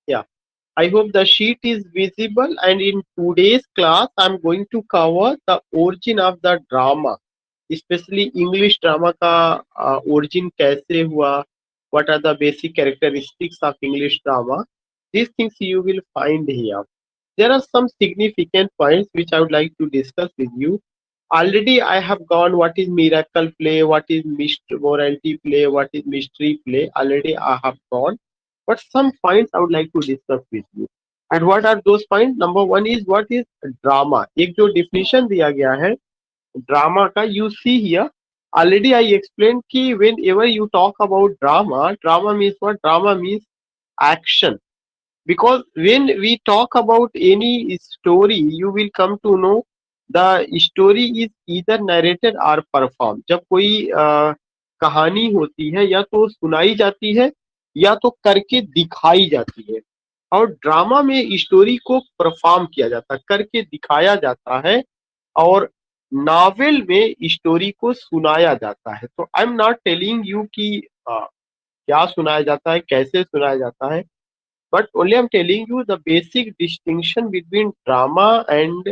Yeah. I hope the sheet is visible, and in today's class I'm going to cover the origin of the drama, especially English drama का origin कैसे हुआ, what are the basic characteristics of English drama. These things you will find here. There are some significant points which I would like to discuss with you. Already I have gone what is miracle play, what is morality play, what is mystery play. Already I have gone. But some points I would like to discuss with you. And what are those points? Number one is what is drama. एक जो definition दिया गया है drama का, you see here. Already I explained कि whenever you talk about drama, drama means what? Drama means action. Because when we talk about any story, you will come to know the story is either narrated or performed. जब कोई कहानी होती है या तो सुनाई जाती है या तो करके दिखाई जाती है, और ड्रामा में स्टोरी को परफॉर्म किया जाता है, करके दिखाया जाता है, और नॉवेल में स्टोरी को सुनाया जाता है. तो I am not telling you कि क्या सुनाया जाता है, कैसे सुनाया जाता है, but only I'm telling you the basic distinction between drama and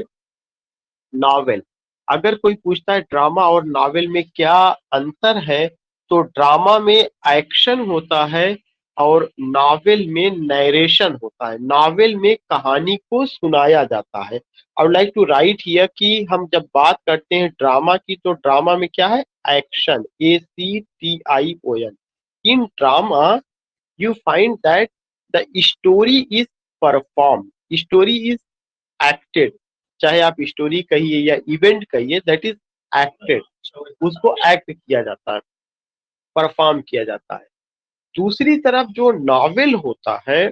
novel. अगर कोई पूछता है ड्रामा और नॉवेल में क्या अंतर है, तो ड्रामा में एक्शन होता है और नॉवेल में नरेशन होता है. नॉवेल में कहानी को सुनाया जाता है. I would like to write here कि हम जब बात करते हैं ड्रामा की, तो ड्रामा में क्या है? Action. ACTION. In drama you find that the story is performed, story is acted. चाहे आप स्टोरी कहिए या इवेंट कहिए, दैट इज एक्टेड. उसको एक्ट किया जाता है, परफॉर्म किया जाता है. दूसरी तरफ जो नॉवेल होता है,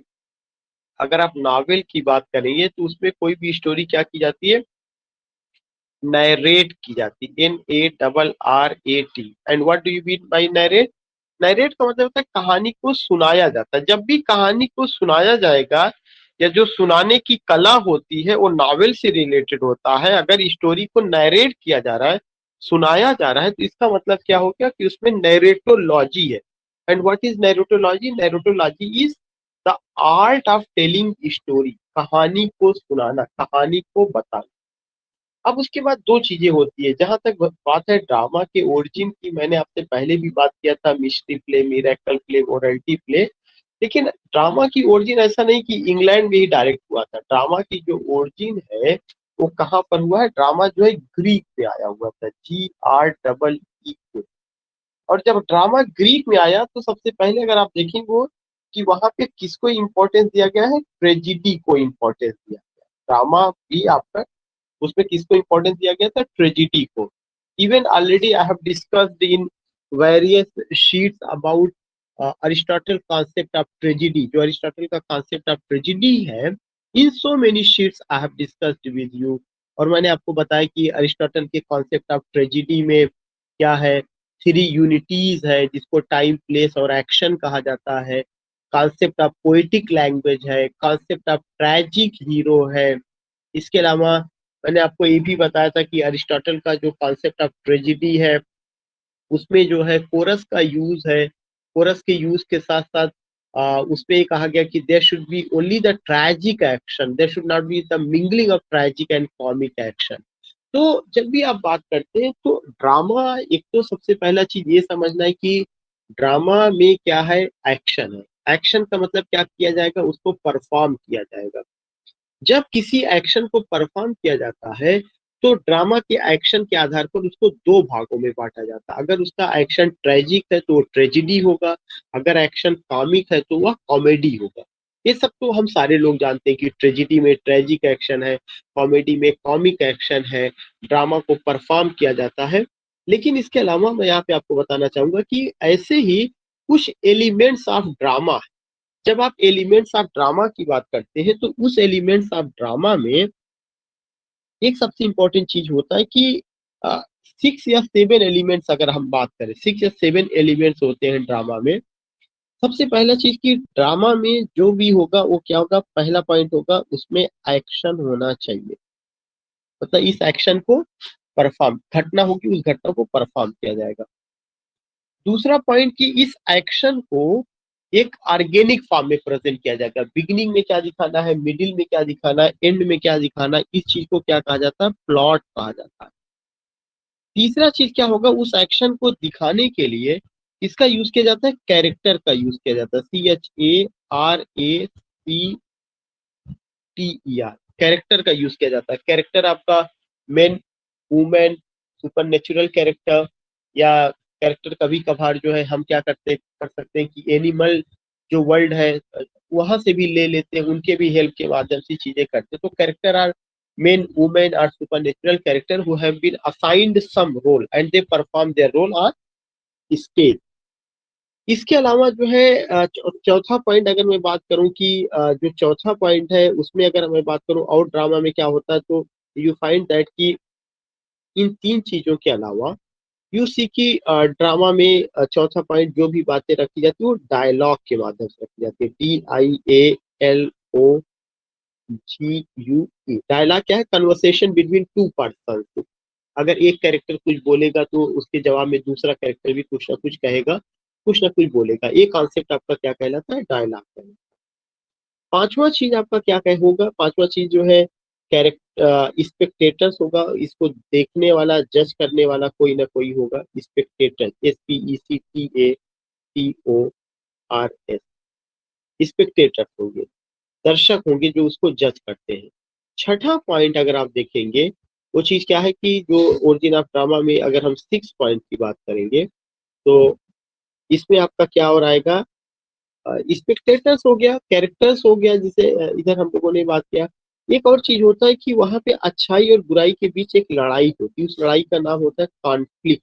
अगर आप नॉवेल की बात करेंगे तो उसमें कोई भी स्टोरी क्या की जाती है? नरेट की जाती है. NARRAT. And what do you mean by narrate? Narrate का मतलब होता है कहानी को सुनाया जाता है. जब भी कहानी को सुनाया जाएगा या जो सुनाने की कला होती है वो नॉवेल से रिलेटेड होता है. अगर स्टोरी को नरेट किया जा रहा है, सुनाया जा रहा है, तो इसका मतलब क्या हो गया कि उसमें नैरेटोलॉजी है. And what is narratology? Narratology is the art of telling story. कहानी को सुनाना, कहानी को बताना. अब उसके बाद दो चीजें होती है. जहां तक बात है ड्रामा के ओरिजिन की, मैंने आपसे पहले भी बात किया था, mystery play, miracle play, morality play. लेकिन ड्रामा की ओरिजिन ऐसा नहीं कि इंग्लैंड में ही डायरेक्ट हुआ था. ड्रामा की जो ओरिजिन है वो कहाँ पर हुआ है? ड्रामा जो है ग्रीक से आया हुआ था. GREE. और जब ड्रामा ग्रीक में आया तो सबसे पहले अगर आप देखेंगे वो कि वहां पे किसको इम्पोर्टेंस दिया गया है? ट्रेजिडी को इम्पोर्टेंस दिया गया. ड्रामा भी आपका, उसमें किसको इम्पोर्टेंस दिया गया था? ट्रेजिडी को. Even already I have discussed in various sheets about Aristotle concept of tragedy. जो अरिस्टोटल का कॉन्सेप्ट ऑफ ट्रेजिडी है, in so many sheets I have discussed with you. और मैंने आपको बताया कि अरिस्टोटल के कॉन्सेप्ट ऑफ ट्रेजिडी में क्या है? थ्री यूनिटीज है, जिसको टाइम, प्लेस और एक्शन कहा जाता है. कॉन्सेप्ट ऑफ पोएटिक लैंग्वेज है, कॉन्सेप्ट ऑफ ट्रैजिक हीरो है. इसके अलावा मैंने आपको ये भी बताया था कि अरिस्टोटल का जो कॉन्सेप्ट ऑफ ट्रेजिडी है उसमें जो है कोरस का यूज है. कोरस के यूज के साथ साथ उसमें कहा गया कि there should be only the tragic action, there should not be the mingling of tragic and comic action. तो जब भी आप बात करते हैं तो ड्रामा, एक तो सबसे पहला चीज ये समझना है कि ड्रामा में क्या है? एक्शन है. एक्शन का मतलब क्या किया जाएगा? उसको परफॉर्म किया जाएगा. जब किसी एक्शन को परफॉर्म किया जाता है तो ड्रामा के एक्शन के आधार पर उसको दो भागों में बांटा जाता है. अगर उसका एक्शन ट्रेजिक है तो वो ट्रेजिडी होगा, अगर एक्शन कॉमिक है तो वह कॉमेडी होगा. ये सब तो हम सारे लोग जानते हैं कि ट्रेजिडी में ट्रेजिक एक्शन है, कॉमेडी में कॉमिक एक्शन है, ड्रामा को परफॉर्म किया जाता है. लेकिन इसके अलावा मैं यहाँ पे आपको बताना चाहूंगा कि ऐसे ही कुछ एलिमेंट्स ऑफ ड्रामा, जब आप एलिमेंट्स ऑफ ड्रामा की बात करते हैं तो उस एलिमेंट्स ऑफ ड्रामा में एक सबसे इंपॉर्टेंट चीज होता है कि 6 या 7 एलिमेंट्स, अगर हम बात करें 6 या 7 एलिमेंट्स होते हैं ड्रामा में. सबसे पहला चीज कि ड्रामा में जो भी होगा वो क्या होगा? पहला पॉइंट होगा उसमें एक्शन होना चाहिए. मतलब इस एक्शन को परफॉर्म, घटना होगी, उस घटना को परफॉर्म किया जाएगा. दूसरा पॉइंट कि इस एक्शन को एक ऑर्गेनिक फॉर्म में प्रेजेंट किया जाएगा। बिगिनिंग में क्या दिखाना है, मिडिल में क्या दिखाना है, एंड में क्या दिखाना है, इस चीज को क्या कहा जाता है, प्लॉट कहा जाता है। तीसरा चीज क्या होगा, उस एक्शन को दिखाने के लिए इसका यूज किया जाता है, कैरेक्टर का यूज किया जाता है, CHARACTER, कैरेक्टर का यूज किया जाता है। कैरेक्टर आपका main, women, super natural character, या कैरेक्टर कभी कभार जो है हम क्या कर सकते हैं कि एनिमल जो वर्ल्ड है वहां से भी ले लेते हैं, उनके भी हेल्प के माध्यम से चीजें करते हैं। तो character are men, women are super natural character who have been assigned some role and they perform their role on stage. इसके अलावा जो है चौथा पॉइंट अगर मैं बात करूं कि जो चौथा पॉइंट है उसमें अगर मैं बात करूं और ड्रामा में क्या होता है, तो यू फाइंड दैट कि इन तीन चीजों के अलावा यू सी की ड्रामा में चौथा पॉइंट जो भी बातें रखी जाती है वो डायलॉग के माध्यम से रखी जाती है, DIALOGUE। डायलॉग क्या है, कन्वर्सेशन बिटवीन टू पर्सन। अगर एक कैरेक्टर कुछ बोलेगा तो उसके जवाब में दूसरा कैरेक्टर भी कुछ ना कुछ कहेगा, कुछ ना कुछ बोलेगा। ये कॉन्सेप्ट आपका क्या कहलाता है, डायलॉग कहलाता है। पांचवा चीज आपका क्या कह होगा, पांचवा चीज जो है कैरेक्टर स्पेक्टेटर्स होगा, इसको देखने वाला, जज करने वाला कोई ना कोई होगा, स्पेक्टेटर, SPECTATORS, स्पेक्टेटर होंगे, दर्शक होंगे जो उसको जज करते हैं। छठा पॉइंट अगर आप देखेंगे वो चीज क्या है कि जो ओरिजिन ऑफ ड्रामा में अगर हम 6 पॉइंट की बात करेंगे तो इसमें आपका क्या और आएगा, स्पेक्टेटर्स हो गया, कैरेक्टर्स हो गया, जिसे इधर हम लोगों ने बात किया। एक और चीज होता है कि वहां पे अच्छाई और बुराई के बीच एक लड़ाई होती है, उस लड़ाई का नाम होता है कॉन्फ्लिक्ट,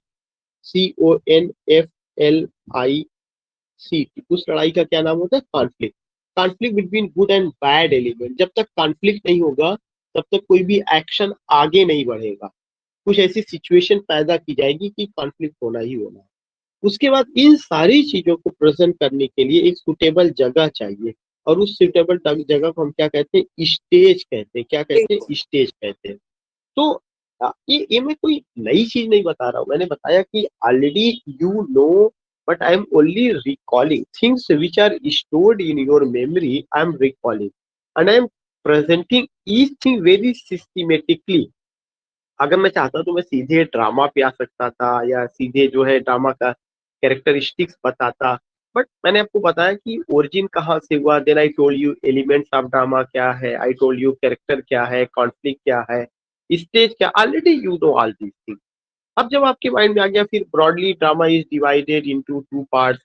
CONFLICT। उस लड़ाई का क्या नाम होता है, conflict. Conflict between good and bad element. जब तक कॉन्फ्लिक्ट नहीं होगा तब तक कोई भी एक्शन आगे नहीं बढ़ेगा, कुछ ऐसी सिचुएशन पैदा की जाएगी कि कॉन्फ्लिक्ट होना ही होना है। उसके बाद इन सारी चीजों को प्रेजेंट करने के लिए एक सुटेबल जगह चाहिए, और उस सुटेबल जगह को हम क्या कहते हैं, स्टेज कहते हैं। क्या कहते हैं, स्टेज कहते हैं। तो ये मैं कोई नई चीज नहीं बता रहा हूँ, मैंने बताया कि already you know, but I am only recalling things which are stored in your memory, I am recalling and I am presenting each thing very systematically. अगर मैं चाहता तो मैं सीधे ड्रामा पे आ सकता था, या सीधे जो है ड्रामा का कैरेक्टरिस्टिक्स बताता, बट मैंने आपको बताया कि ओरिजिन कहाँ से हुआ। Then I told you elements of drama क्या है, आई टोल्ड यू कैरेक्टर क्या है, कॉन्फ्लिक्ट क्या है, स्टेज क्या, already you know all these things. अब जब आपके माइंड में आ गया, फिर broadly drama is divided into two parts.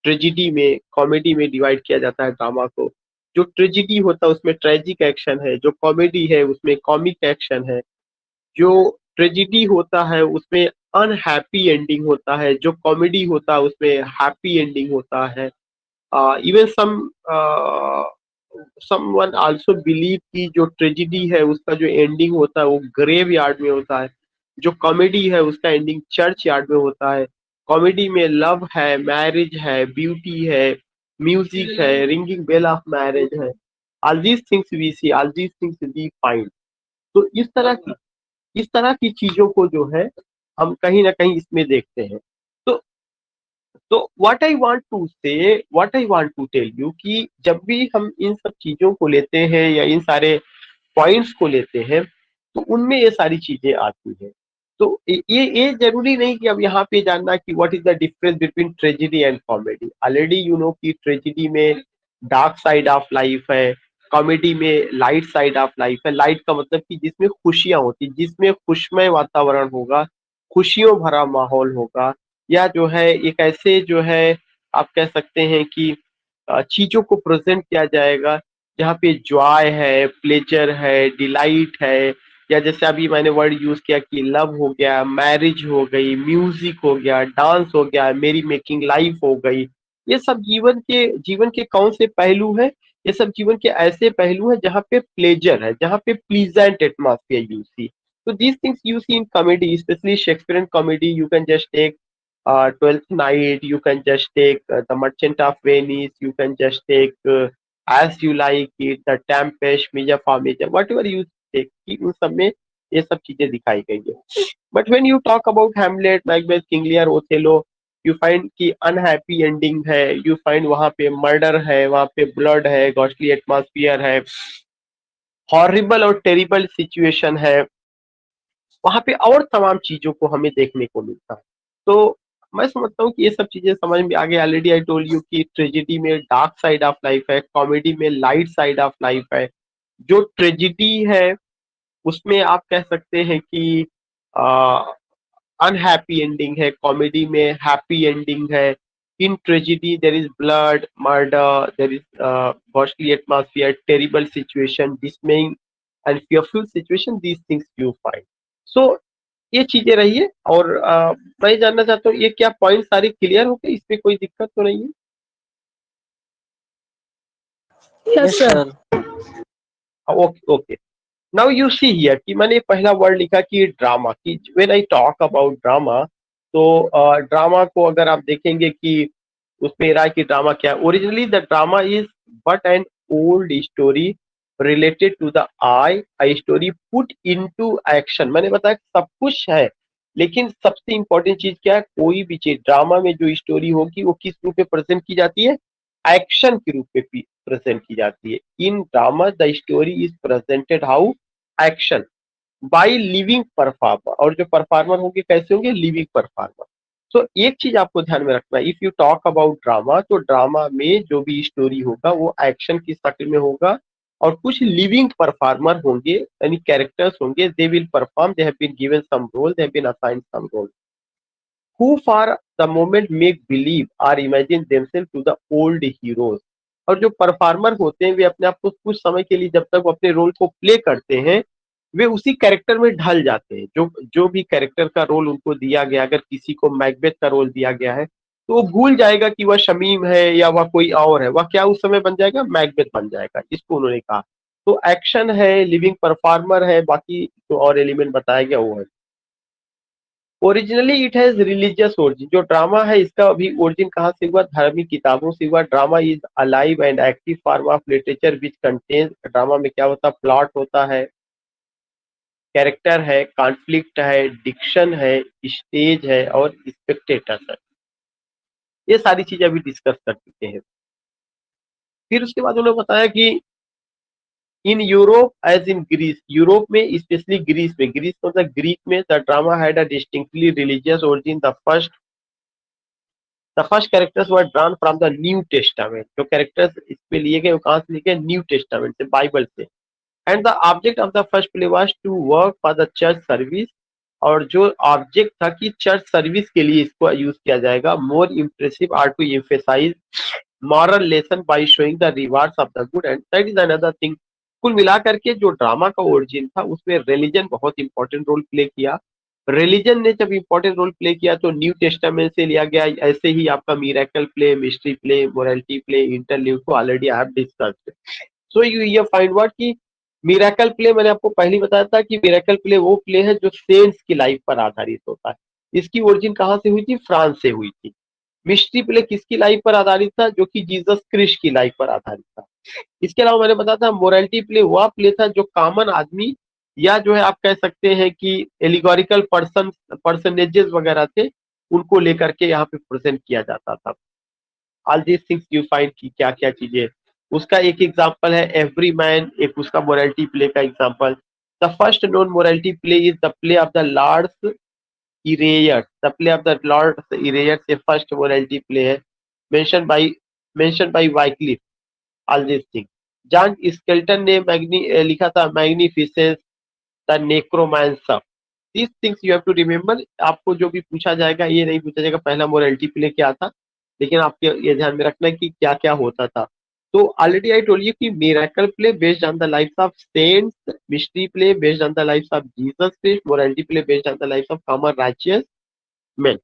Tragedy में, कॉमेडी में डिवाइड किया जाता है ड्रामा को। जो ट्रेजिडी होता है उसमें ट्रेजिक एक्शन है, जो कॉमेडी है उसमें कॉमिक एक्शन है, जो ट्रेजिडी होता है उसमें अनहैप्पी एंडिंग होता है, जो कॉमेडी होता है उसमें हैप्पी एंडिंग होता है। इवन समवन आल्सो बिलीव कि जो ट्रेजिडी है उसका जो एंडिंग होता है वो ग्रेव यार्ड में होता है, जो कॉमेडी है उसका एंडिंग चर्च यार्ड में होता है। कॉमेडी में लव है, मैरिज है, ब्यूटी है, म्यूजिक है, रिंगिंग बेल ऑफ मैरिज है। All these things we see, all these things we find. तो इस तरह की चीजों को जो है हम कहीं ना कहीं इसमें देखते हैं। तो what I want to say, what I want to tell you कि जब भी हम इन सब चीजों को लेते हैं या इन सारे पॉइंट्स को लेते हैं तो उनमें ये सारी चीजें आती हैं। तो ये जरूरी नहीं कि अब यहाँ पे जानना कि what is the difference between tragedy and comedy. Already you no कि ट्रेजिडी में डार्क साइड ऑफ लाइफ है, कॉमेडी में लाइट साइड ऑफ लाइफ है। लाइट का मतलब कि जिसमें खुशियां होती, जिसमें खुशमय वातावरण होगा, खुशियों भरा माहौल होगा, या जो है एक ऐसे जो है आप कह सकते हैं कि चीजों को प्रेजेंट किया जाएगा जहाँ पे जॉय है, प्लेजर है, डिलाइट है, या जैसे अभी मैंने वर्ड यूज किया कि लव हो गया, मैरिज हो गई, म्यूजिक हो गया, डांस हो गया, मेरी मेकिंग लाइफ हो गई। ये सब जीवन के कौन से पहलू है, ये सब जीवन के ऐसे पहलू हैं जहाँ पे प्लेजर है, जहाँ पे pleasant atmosphere you see. So these things you see in comedy, especially Shakespearean comedy. You can just take Twelfth Night. You can just take The Merchant of Venice. You can just take As You Like It, The Tempest, Mija Farmiga, whatever you take. कि उन सब में ये सब चीजें दिखाई गई है। But when you talk about Hamlet, Macbeth, King Lear, Othello, you find कि अनहैप्पी एंडिंग है, यू फाइंड वहां पे मर्डर है, वहां पे ब्लड है, गॉस्टली एटमॉस्फियर है, हॉरिबल और टेरिबल सिचुएशन है वहां पे, और तमाम चीजों को हमें देखने को मिलता है। तो मैं समझता हूँ कि ये सब चीजें समझ में आ गई। ऑलरेडी आई टोल्ड यू कि ट्रेजिडी में डार्क साइड ऑफ लाइफ है, कॉमेडी में लाइट साइड ऑफ लाइफ है। जो ट्रेजिडी है उसमें आप कह सकते हैं कि अनहैप्पी एंडिंग है, कॉमेडी में हैप्पी एंडिंग है। In tragedy there is blood, murder, there is ghostly atmosphere, terrible situation, dismaying and fearful situation, these things you find. So ये चीजें रही है। और मैं जानना चाहता हूँ, ये क्या पॉइंट सारे क्लियर हो गए, इसमें कोई दिक्कत तो नहीं है? Yes, sir. Okay okay. Now you see here कि मैंने पहला वर्ड लिखा कि ड्रामा, कि when I talk about drama, तो ड्रामा को अगर आप देखेंगे कि उसमें रहा है कि ड्रामा क्या है। Originally the drama is but an old story related to the eye, a story put into action. मैंने बताया सब कुछ है, लेकिन सबसे इंपॉर्टेंट चीज क्या है, कोई भी चीज ड्रामा में जो स्टोरी होगी वो किस रूप में प्रेजेंट की जाती है, एक्शन के रूप में प्रेजेंट की जाती है। इन drama the story is presented how, action, by living performer. और जो परफॉर्मर होंगे कैसे होंगे, लिविंग परफॉर्मर। तो एक चीज आपको ध्यान में रखना है, if you talk about drama, तो ड्रामा में जो भी स्टोरी होगा वो एक्शन की शक्ल में होगा, और कुछ लिविंग परफॉर्मर होंगे, यानी कैरेक्टर्स होंगे, they will perform, they have been given some role, they have been assigned some role, who for the moment make believe or imagine themselves to the old heroes। और जो performer होते हैं वे अपने आप को कुछ समय के लिए, जब तक वो अपने रोल को प्ले करते हैं, वे उसी कैरेक्टर में ढल जाते हैं। जो जो भी कैरेक्टर का रोल उनको दिया गया, अगर किसी को मैकबेथ का रोल दिया गया है, तो वो भूल जाएगा कि वह शमीम है या वह कोई और है, वह क्या उस समय बन जाएगा, मैकबेथ बन जाएगा। इसको उन्होंने कहा। तो एक्शन है, लिविंग परफॉर्मर है, बाकी जो और एलिमेंट बताया गया वो है। Originally it has religious origin. जो ड्रामा है इसका अभी ओरिजिन कहाँ से हुआ, धार्मिक किताबों से हुआ। Drama is alive and active form of literature which contains, drama में क्या होता है, प्लॉट होता है, कैरेक्टर है, कॉन्फ्लिक्ट है, डिक्शन है, स्टेज है और स्पेक्टेटर्स है। ये सारी चीजें अभी डिस्कस कर चुके हैं। फिर उसके बाद उन्होंने बताया कि in Europe as in Greece, Europe में स्पेशली ग्रीस में, ग्रीस मतलब ग्रीक में, the drama had a distinctly religious origin. The first characters were drawn from the New Testament. जो कैरेक्टर्स इस पे लिए गए वो कहाँ से लिए गए, न्यू टेस्टामेंट से, बाइबल से। And the object of the first play was to work for the church service. और जो ऑब्जेक्ट था कि चर्च सर्विस के लिए इसको यूज किया जाएगा। More impressive or to emphasise moral lesson by showing the rewards of the good, and that is another thing. कुल मिलाकर के जो ड्रामा का ओरिजिन था उसमें रिलीजन बहुत इंपॉर्टेंट रोल प्ले किया। रिलीजन ने जब इंपॉर्टेंट रोल प्ले किया तो न्यू टेस्टामेंट से लिया गया। ऐसे ही आपका miracle play, mystery play, morality play, interlude को already I have discussed. So you ये फाइंड वर्ड कि मिरेकल प्ले, मैंने आपको पहले बताया था कि मिरेकल प्ले वो प्ले है जो सेंट्स की लाइफ पर आधारित होता है। इसकी ओरिजिन कहाँ से हुई थी, फ्रांस से हुई थी। मिस्ट्री प्ले किसकी लाइफ पर आधारित था, जो कि जीसस क्रिस्ट की लाइफ पर आधारित था। इसके अलावा मैंने बताया था मोरालिटी प्ले वह प्ले था जो कॉमन आदमी, या जो है आप कह सकते हैं कि एलिगोरिकल पर्सनेजेस वगैरह थे, उनको लेकर के यहाँ पे प्रेजेंट किया जाता था। All these things you find की क्या क्या चीजें। उसका एक एग्जांपल है एवरी मैन, एक उसका मोरालिटी प्ले का example. The first known morality play is the play of the Lord's prayers. The play of the Lord's prayers से फर्स्ट मोरालिटी प्ले है, mention by Wycliffe. All this thing John Skelton ने लिखा था magnificence the necromancer. These things you have to remember. आपको जो भी पूछा जाएगा ये नहीं पूछा जाएगा पहला मोरालिटी प्ले क्या था, लेकिन आपके ये ध्यान में रखना है कि क्या क्या होता था। तो ऑलरेडी आई टोल्ड यू कि miracle play based on the life of cents, mystery play based on the life of Jesus Christ, morality play based on the life of common righteous man.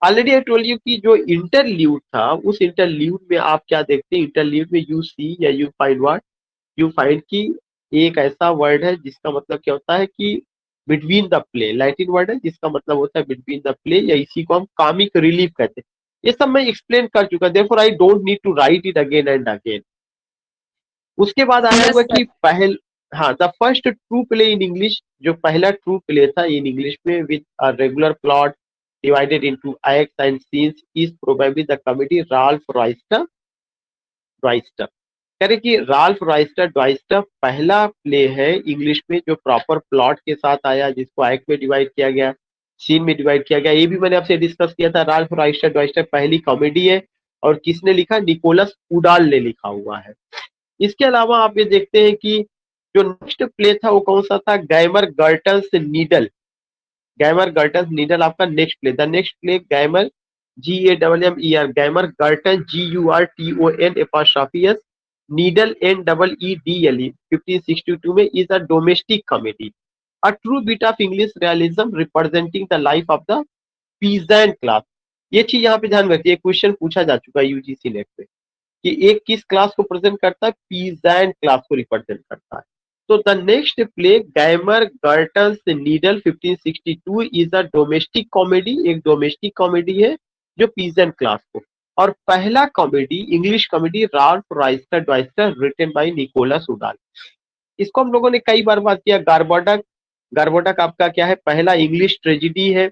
Already I told you कि जो interlude था, उस interlude में आप क्या देखते हैं, interlude में यू सी या you find what, you find कि एक ऐसा वर्ड है जिसका मतलब क्या होता है कि between the play, Latin word है जिसका मतलब होता है बिटवीन द प्ले, या इसी को हम कॉमिक रिलीफ कहते हैं। ये सब मैं एक्सप्लेन कर चुका, therefore I don't need to write it again and again. उसके बाद आया Yes, हुआ sir. कि पहल, हाँ, the first true play in English, जो पहला ट्रू प्ले था इन इंग्लिश में with a regular plot, divided into acts and scenes is probably the comedy Ralph Roister ड्वाइस्टर। कह रहे कि राल्फ रॉयस्टर ड्वाइस्टर पहला प्ले है इंग्लिश में जो प्रॉपर प्लॉट के साथ आया, जिसको एक्ट में डिवाइड किया गया, सीन में डिवाइड किया गया। ये भी मैंने आपसे डिस्कस किया था। राल्फ रॉयस्टर ड्वाइस्टर पहली कॉमेडी है और किसने लिखा? निकोलस उडाल ने लिखा हुआ है। इसके अलावा आप ये देखते हैं कि जो नेक्स्ट प्ले था वो कौन सा था? Gammer Gurton's needle. Gammer Gurton's needle आपका next play. The next play Gammer GAMMER Gammer Gurton GURTON needle NEEDLE 1562 में is a domestic comedy, a true bit of English realism representing the life of the peasant class. ये चीज यहाँ पे ध्यान रखिए, question पूछा जा चुका है यूजीसी नेट पे कि एक किस क्लास को प्रेजेंट करता है? पीजेंट क्लास को रिप्रेजेंट करता है। तो the next play Gammer Gurton's needle 1562 is a domestic comedy, एक डोमेस्टिक कॉमेडी है जो पीजेंट क्लास को। और पहला comedy English comedy Ralph Roister Doister written by Nicholas Udall. इसको हम लोगों ने कई बार बात किया। गार्बोडक, गार्बोडक आपका क्या है? पहला इंग्लिश ट्रेजिडी है।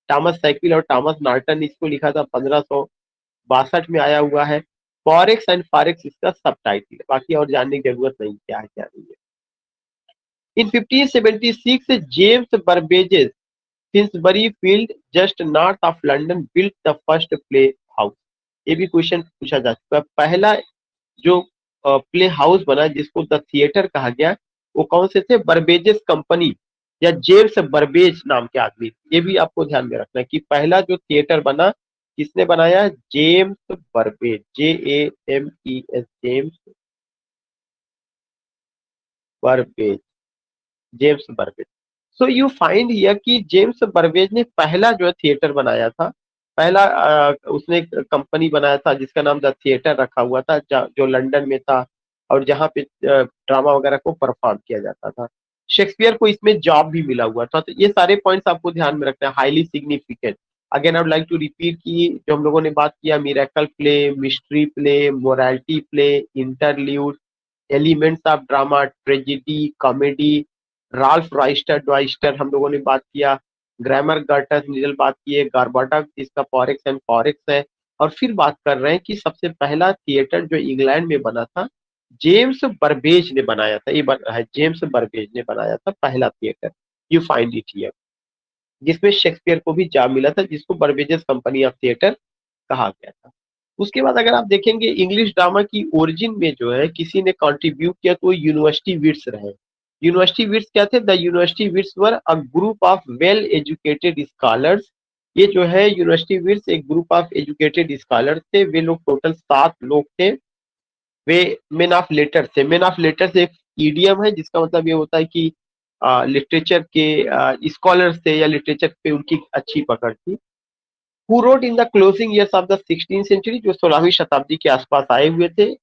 थॉमस सैकविल और थॉमस नॉर्टन ने इसको लिखा था, 1562 में आया हुआ है। फॉरेक्स एंड फॉरेक्स इसका सब टाइटल है, बाकी और जानने की जरूरत नहीं क्या है क्या नहीं है। In 1576 James Burbage's Finsbury field just north of London built the first play house. ये भी क्वेश्चन पूछा जा चुका है। पहला जो प्ले हाउस बना जिसको द थिएटर कहा गया, वो कौन से थे? बर्बेजेस कंपनी या जेम्स बर्बेज नाम के आदमी। ये भी आपको ध्यान में रखना है कि पहला जो थिएटर बना किसने बनाया? James Burbage, JAMES, James Burbage, James Burbage. So you find here कि जेम्स बर्बेज ने पहला जो है थिएटर बनाया था। पहला उसने कंपनी बनाया था जिसका नाम द थिएटर रखा हुआ था, जो लंदन में था और जहाँ पे ड्रामा वगैरह को परफॉर्म किया जाता था। शेक्सपियर को इसमें जॉब भी मिला हुआ था। तो ये सारे पॉइंट्स आपको ध्यान में रखना है, highly significant. Again I would like to repeat कि जो हम लोगों ने बात किया, miracle play, mystery play, morality play, interlude, elements of drama, tragedy, comedy, Ralph Roister Doister हम लोगों ने बात किया, ग्रामर गर्टस नीडल बात किए, गार्बाडक जिसका फॉरेक्स एंड फॉरेक्स है। और फिर बात कर रहे हैं कि सबसे पहला थिएटर जो इंग्लैंड में बना था जेम्स बर्बेज ने बनाया था। ये है जेम्स बर्बेज ने बनाया था पहला theatre. You find it here, जिसमें शेक्सपियर को भी जॉब मिला था, जिसको बर्बेजेस कंपनी ऑफ थिएटर कहा गया था। उसके बाद अगर आप देखेंगे इंग्लिश ड्रामा की ओरिजिन में जो है किसी ने कंट्रीब्यूट किया तो यूनिवर्सिटी विट्स रहे। यूनिवर्सिटी विट्स क्या थे? The university wits were a group of well educated scholars. ये जो है यूनिवर्सिटी विट्स एक ग्रुप ऑफ एजुकेटेड स्कॉलर्स थे। वे लोग टोटल 7 लोग थे। वे मेन ऑफ लेटर्स थे। मेन ऑफ लेटर्स एक ईडियम है जिसका मतलब ये होता है कि लिटरेचर के स्कॉलर्स थे या लिटरेचर पे उनकी अच्छी पकड़ थी। Who wrote in the closing years of the 16th century, जो 16वीं शताब्दी के आसपास आए हुए थे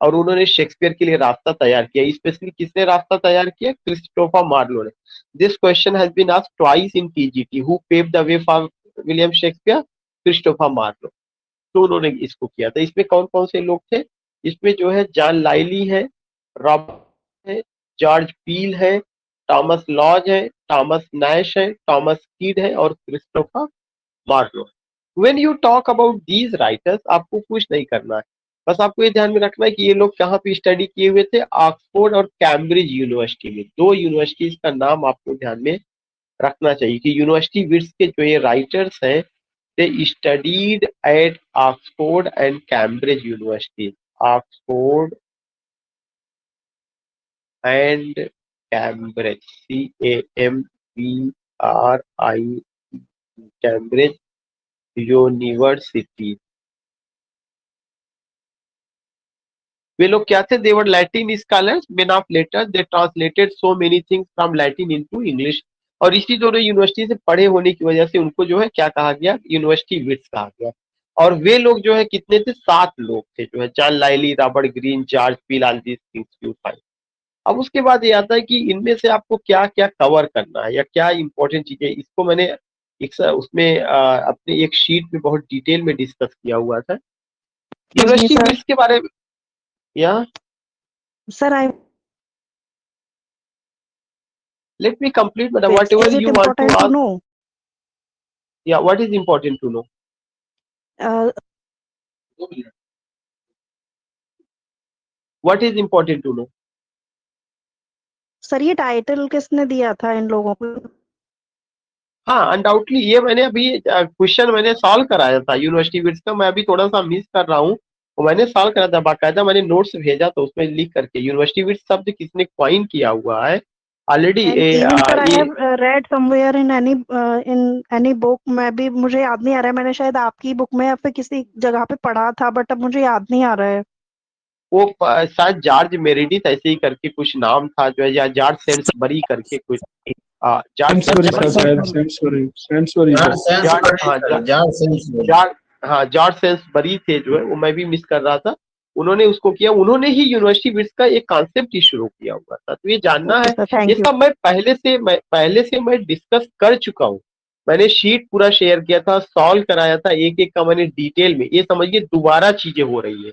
और उन्होंने शेक्सपियर के लिए रास्ता तैयार किया। स्पेशली किसने रास्ता तैयार किया? क्रिस्टोफर मार्लो ने। This question has been asked twice in TGT, who paved the way for William Shakespeare? Christopher Marlowe. तो उन्होंने इसको किया था। इसमें कौन कौन से लोग थे? इसमें जो है जॉन लाइली है, रॉबर्ट है, जॉर्ज पील है, थॉमस लॉज है, थॉमस नैश है, थॉमस कीड है और Christopher Marlowe. When you talk about these writers, आपको कुछ नहीं करना है, बस आपको ये ध्यान में रखना है कि ये लोग कहाँ पे स्टडी किए हुए थे? ऑक्सफोर्ड और कैम्ब्रिज यूनिवर्सिटी में। 2 यूनिवर्सिटीज का नाम आपको ध्यान में रखना चाहिए कि यूनिवर्सिटी विट्स के जो ये राइटर्स हैं they studied at Oxford and Cambridge university. Oxford and Cambridge, CAMBRI, Cambridge university. वे लोग क्या थे? They were Latin scholars, men of letters, they translated so many things from Latin into English. और इसी दोनों यूनिवर्सिटी से पढ़े होने की वजह से उनको जो है क्या कहा गया? यूनिवर्सिटी विट्स कहा गया। और वे लोग जो है कितने थे? 7 लोग थे, जो है John Lyly, Robert Greene, George Peele, all these things you find. अब उसके बाद ये आता है कि इनमें से आपको क्या क्या कवर करना है या क्या इंपॉर्टेंट चीजें। इसको मैंने उसमें अपने एक शीट में बहुत डिटेल में डिस्कस किया हुआ था Excuse me, university sir. Wits के बारे में। या Sir, let me complete, but is whatever it you want to important to ask, know? Yeah, what is important to know? uh, What is important to know? Sir ये title किसने दिया था इन लोगों को? हाँ, अनडाउटली ये मैंने अभी क्वेश्चन मैंने सॉल्व कराया था यूनिवर्सिटी बिट्स का, मैं अभी थोड़ा सा मिस कर रहा हूँ। वो मैंने सॉल्व करा था बाकायदा, मैंने नोट्स भेजा तो उसमें लिख करके यूनिवर्सिटी बिट्स शब्द किसने क्वाइन किया हुआ है already. And even sir I ये have read somewhere in any book, मैं भी मुझे याद नहीं आ रहा है, मैंने शायद आपकी बुक में या फिर किसी जगह पे पढ़ा था, बट अब मुझे याद नहीं आ रहा है। वो शायद जॉर्ज मेरेडिथ ऐसे ही करके कुछ नाम था जो है, या जॉर्ज सेंसबरी करके कुछ, जॉर्ज सेंसबरी सर, सेंसबरी, शायद Sainsbury Sainsbury George sir. George, Sainsbury हाँ सर, जॉर्ज सेंसबरी। जॉर्ज, हाँ जॉर्ज सेंसबरी थे जो है, वो मैं भी मिस कर रहा था। उन्होंने उसको किया, उन्होंने ही यूनिवर्सिटी बिट्स का एक कॉन्सेप्ट ही शुरू किया हुआ था, तो ये जानना ओके है। सर, ये थैंक यू। सब मैं पहले से मैं डिस्कस कर चुका हूँ। मैंने शीट पूरा शेयर किया था, सॉल्व कराया था, एक एक का मैंने डिटेल में, ये समझिए दोबारा चीजें हो रही है।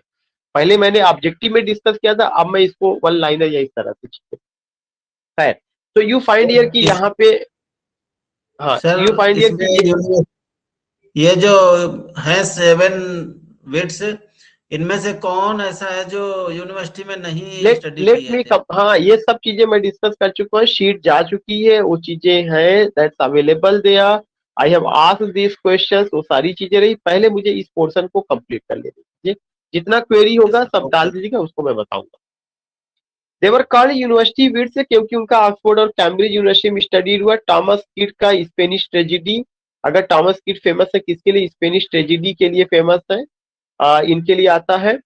पहले मैंने ऑब्जेक्टिव में डिस्कस किया था, अब मैं इसको वन लाइनर या इस तरह से चीजें है। तो यू फाइंड ईयर की यहाँ पे, हाँ सर यू फाइंड ईयर इसमें की ये जो है 7 बिट्स, इनमें से कौन ऐसा है जो यूनिवर्सिटी में नहीं स्टडी लेट किए मी थे? हाँ ये सब चीजें मैं डिस्कस कर चुका हूँ, शीट जा चुकी है, वो चीजें हैं, that's available there. I have asked this questions, वो सारी चीजें रही। पहले मुझे इस पोर्शन को कंप्लीट कर लेने दीजिए, जितना क्वेरी होगा सब डाल दीजिएगा, उसको मैं बताऊंगा। देवर कॉल्ड यूनिवर्सिटी बिट्स क्योंकि उनका ऑक्सफोर्ड और कैम्ब्रिज यूनिवर्सिटी में स्टडी हुआ। टॉमस किड का स्पेनिश ट्रेजिडी, अगर टॉमस किड फेमस है किसके लिए? स्पेनिश ट्रेजिडी के लिए फेमस है, इनके लिए आता है।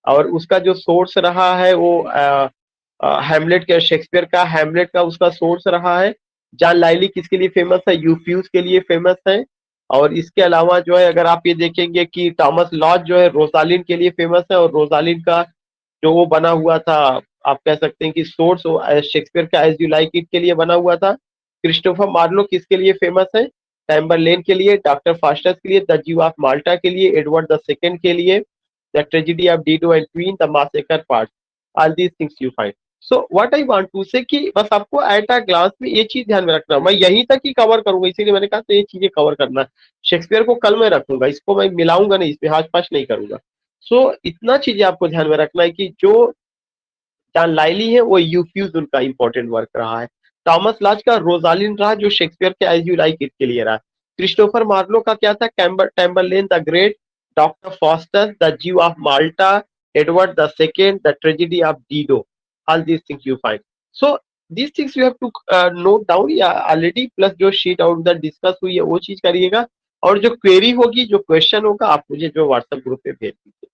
और उसका जो सोर्स रहा है वो हैमलेट का, शेक्सपियर का हैमलेट का उसका सोर्स रहा है। जॉन लाइली किसके लिए फेमस है? यूफ्यूज के लिए फेमस है। और इसके अलावा जो है अगर आप ये देखेंगे कि थॉमस लॉज जो है रोजालिन के लिए फेमस है, और रोजालिन का जो वो बना हुआ था, आप कह सकते हैं कि सोर्स शेक्सपियर का एज यू लाइक इट के लिए बना हुआ था। क्रिस्टोफर मार्लो किसके लिए फेमस है? टैम्बरलेन के लिए, डॉक्टर फास्टस के लिए, द जीव ऑफ माल्टा के लिए, एडवर्ड द सेकंड के लिए, the tragedy of Dido and queen, the massacre part, all these things you find. So what I want to say कि बस आपको एट अ ग्लांस में ये चीज ध्यान में रखना। मैं यहीं तक ही कवर करूंगा, इसीलिए मैंने कहा तो ये चीजें कवर करना है। शेक्सपियर को कल मैं रखूंगा, इसको मैं मिलाऊंगा नहीं, इसमें हाथ पास नहीं करूंगा। सो इतना चीजें आपको ध्यान में रखना है कि जो जॉन लाइली है वो यूफ्यूज उनका इंपॉर्टेंट वर्क रहा है। थॉमस लॉज का रोजालिन रहा जो शेक्सपियर के एज यू लाइक इट के लिए रहा। क्रिस्टोफर मार्लो का क्या था? Tamburlaine the great, doctor Faustus, the Jew of Malta, Edward the second, the tragedy of Dido, all these things you find. So these things you have to note down या already, plus जो sheet out उधर discuss हुई है वो चीज करिएगा। और जो क्वेरी होगी, जो क्वेश्चन होगा, आप मुझे जो व्हाट्सएप ग्रुप पे भेज दीजिए।